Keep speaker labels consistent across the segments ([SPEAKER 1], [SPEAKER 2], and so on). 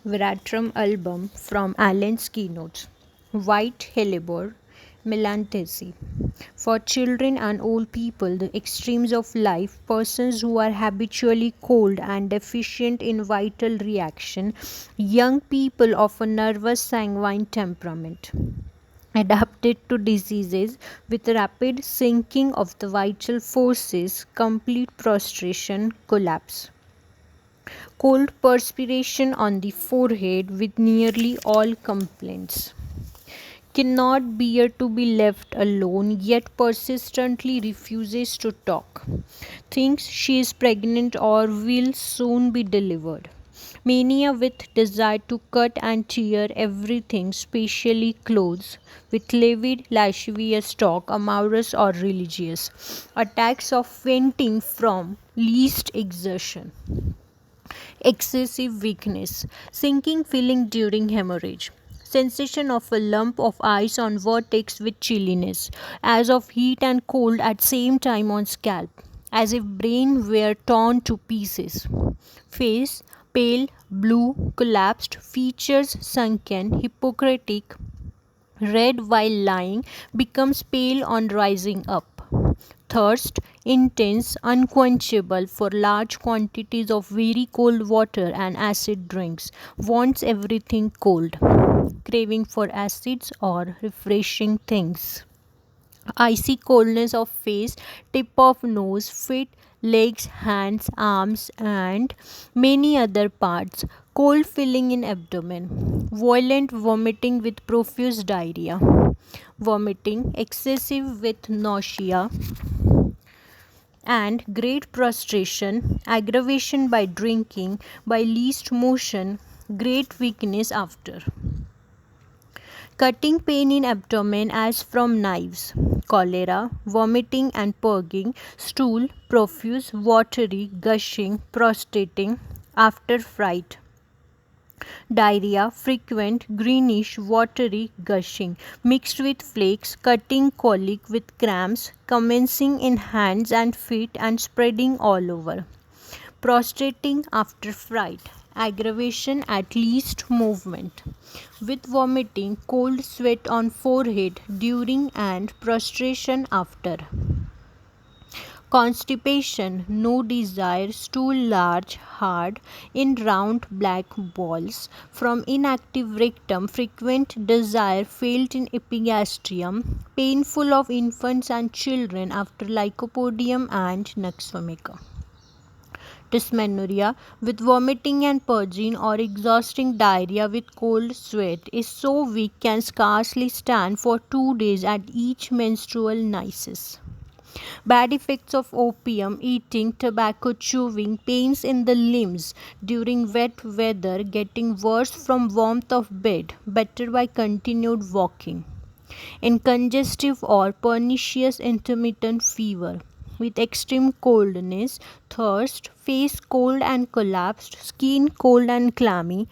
[SPEAKER 1] Veratrum album from Allen's Keynote. White hellebore, melancholy. For children and old people, the extremes of life, persons who are habitually cold and deficient in vital reaction, young people of a nervous sanguine temperament, adapted to diseases with rapid sinking of the vital forces, complete prostration, collapse. Cold perspiration on the forehead with nearly all complaints. Cannot bear to be left alone, yet persistently refuses to talk. Thinks she is pregnant or will soon be delivered. Mania with desire to cut and tear everything, specially clothes, with livid, lascivious talk, amorous or religious. Attacks of fainting from least exertion. Excessive weakness, sinking feeling during hemorrhage, sensation of a lump of ice on vertex with chilliness, as of heat and cold at same time on scalp, as if brain were torn to pieces. Face pale, blue, collapsed, features sunken, hypocritic, red while lying, becomes pale on rising up. Thirst, intense, unquenchable for large quantities of very cold water and acid drinks, wants everything cold, craving for acids or refreshing things. Icy coldness of face, tip of nose, feet, legs, hands, arms, and many other parts. Cold filling in abdomen. Violent vomiting with profuse diarrhea. Vomiting excessive with nausea and great prostration, aggravation by drinking, by least motion, great weakness after. Cutting pain in abdomen as from knives, cholera, vomiting and purging, stool, profuse, watery, gushing, prostrating, after fright. Diarrhea, frequent, greenish, watery, gushing, mixed with flakes, cutting colic with cramps, commencing in hands and feet and spreading all over. Prostrating after fright, aggravation at least movement, with vomiting, cold sweat on forehead during and prostration after. Constipation, no desire, stool large, hard, in round black balls. From inactive rectum, frequent desire felt in epigastrium, painful of infants and children after lycopodium and nux dysmenorrhea with vomiting and purging or exhausting diarrhea with cold sweat is so weak can scarcely stand for 2 days at each menstrual nisus. Bad effects of opium, eating, tobacco chewing, pains in the limbs during wet weather, getting worse from warmth of bed, better by continued walking. In congestive or pernicious intermittent fever, with extreme coldness, thirst, face cold and collapsed, skin cold and clammy,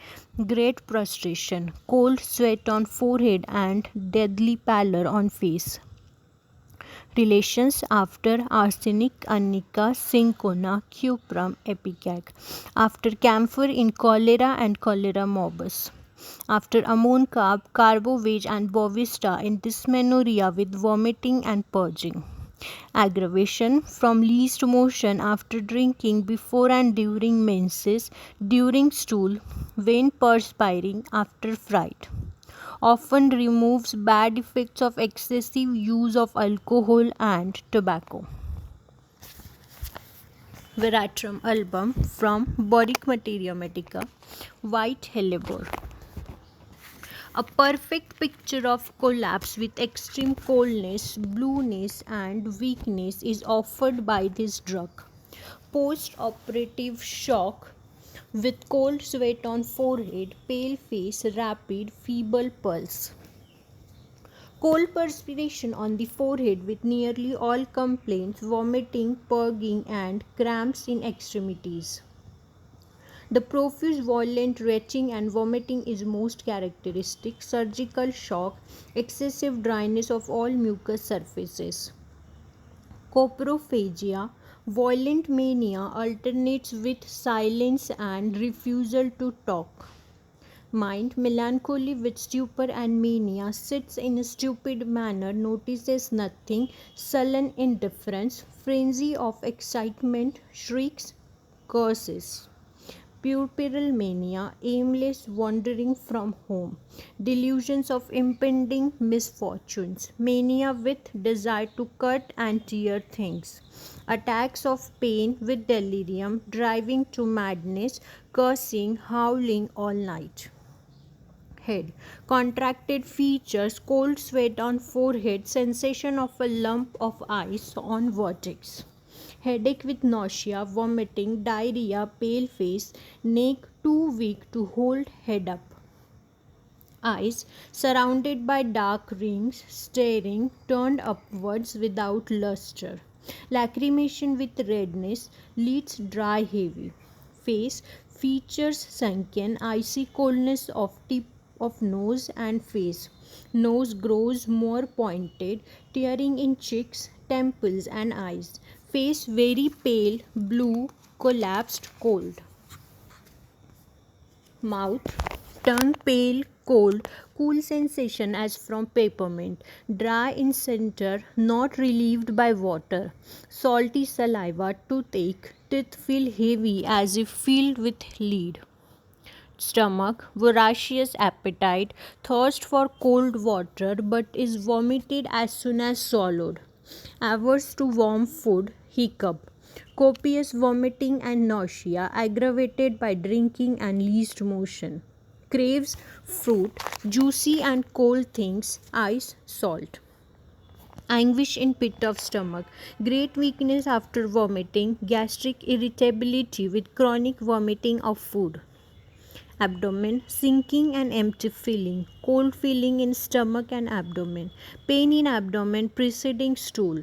[SPEAKER 1] great prostration, cold sweat on forehead and deadly pallor on face. Relations after arsenic, arnica, cinchona, cuprum, ipecac. After camphor in cholera and cholera morbus. After amon carb, carbovage and bovista in dysmenorrhea with vomiting and purging. Aggravation from least motion after drinking before and during menses, during stool, when perspiring, after fright. Often removes bad effects of excessive use of alcohol and tobacco. Veratrum album from Homeopathic Materia Medica, White hellebore. A perfect picture of collapse with extreme coldness, blueness, and weakness is offered by this drug. Post operative shock with cold sweat on forehead, pale face, rapid, feeble pulse. Cold perspiration on the forehead with nearly all complaints, vomiting, purging, and cramps in extremities. The profuse violent retching and vomiting is most characteristic. Surgical shock, excessive dryness of all mucous surfaces. Coprophagia, violent mania alternates with silence and refusal to talk. Mind, melancholy with stupor and mania, sits in a stupid manner, notices nothing, sullen indifference, frenzy of excitement, shrieks, curses. Puerperal mania, aimless wandering from home, delusions of impending misfortunes, mania with desire to cut and tear things, attacks of pain with delirium, driving to madness, cursing, howling all night. Head, contracted features, cold sweat on forehead, sensation of a lump of ice on vertex. Headache with nausea, vomiting, diarrhea, pale face, neck too weak to hold head up. Eyes surrounded by dark rings, staring, turned upwards without luster. Lacrimation with redness, lids dry heavy. Face, features sunken, icy coldness of tip of nose and face. Nose grows more pointed, tearing in cheeks, temples and eyes. Face very pale, blue, collapsed, cold. Mouth, tongue pale, cold, cool sensation as from peppermint, dry in center, not relieved by water, salty saliva, toothache, teeth feel heavy as if filled with lead. Stomach, voracious appetite, thirst for cold water but is vomited as soon as swallowed. Averse to warm food, hiccup. Copious vomiting and nausea aggravated by drinking and least motion. Craves fruit, juicy and cold things, ice, salt. Anguish in pit of stomach, great weakness after vomiting, gastric irritability with chronic vomiting of food. Abdomen, sinking and empty feeling, cold feeling in stomach and abdomen, pain in abdomen preceding stool,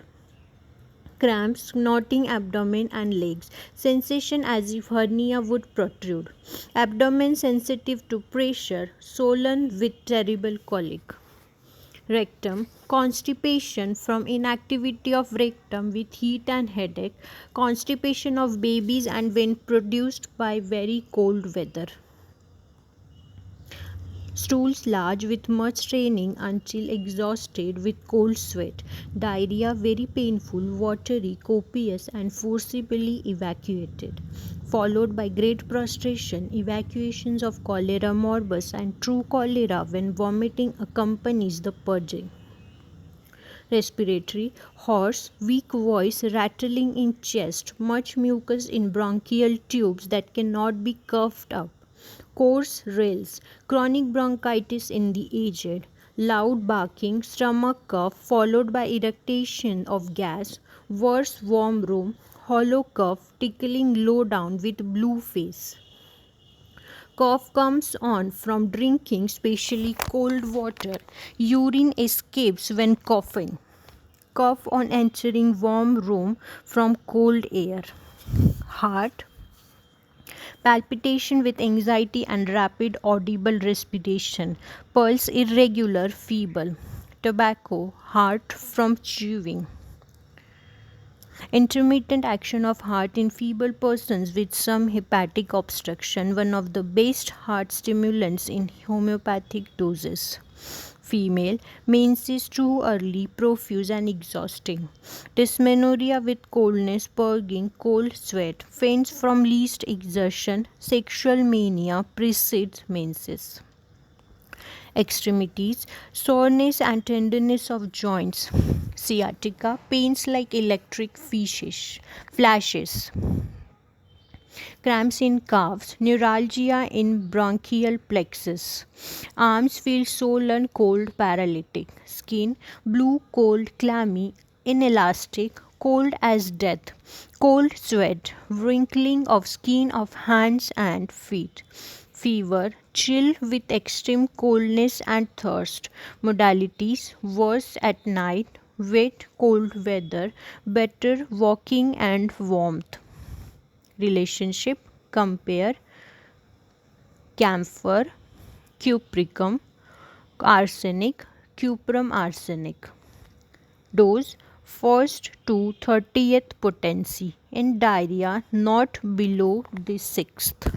[SPEAKER 1] cramps, knotting abdomen and legs, sensation as if hernia would protrude, abdomen sensitive to pressure, swollen with terrible colic. Rectum, constipation from inactivity of rectum with heat and headache, constipation of babies and when produced by very cold weather. Stools large with much straining until exhausted with cold sweat. Diarrhea very painful, watery, copious and forcibly evacuated. Followed by great prostration, evacuations of cholera morbus and true cholera when vomiting accompanies the purging. Respiratory, hoarse, weak voice, rattling in chest, much mucus in bronchial tubes that cannot be coughed up. Coarse rales, chronic bronchitis in the aged, loud barking, stomach cough followed by eructation of gas, worse warm room, hollow cough, tickling low down with blue face. Cough comes on from drinking, especially cold water. Urine escapes when coughing. Cough on entering warm room from cold air. Heart, palpitation with anxiety and rapid audible respiration, pulse irregular, feeble. Tobacco, heart from chewing. Intermittent action of heart in feeble persons with some hepatic obstruction, one of the best heart stimulants in homeopathic doses. Female, menses too early, profuse and exhausting. Dysmenorrhea with coldness, purging, cold sweat, faints from least exertion, sexual mania precedes menses. Extremities, soreness and tenderness of joints. Sciatica, pains like electric flashes. Cramps in calves, neuralgia in bronchial plexus. Arms feel swollen, cold, paralytic. Skin, blue, cold, clammy, inelastic, cold as death. Cold sweat, wrinkling of skin of hands and feet. Fever, chill with extreme coldness and thirst. Modalities, worse at night, wet, cold weather, better walking and warmth. Relationship, compare camphor, cupricum, arsenic, cuprum arsenic. Dose, 1st to 30th potency. In diarrhea, not below the 6th.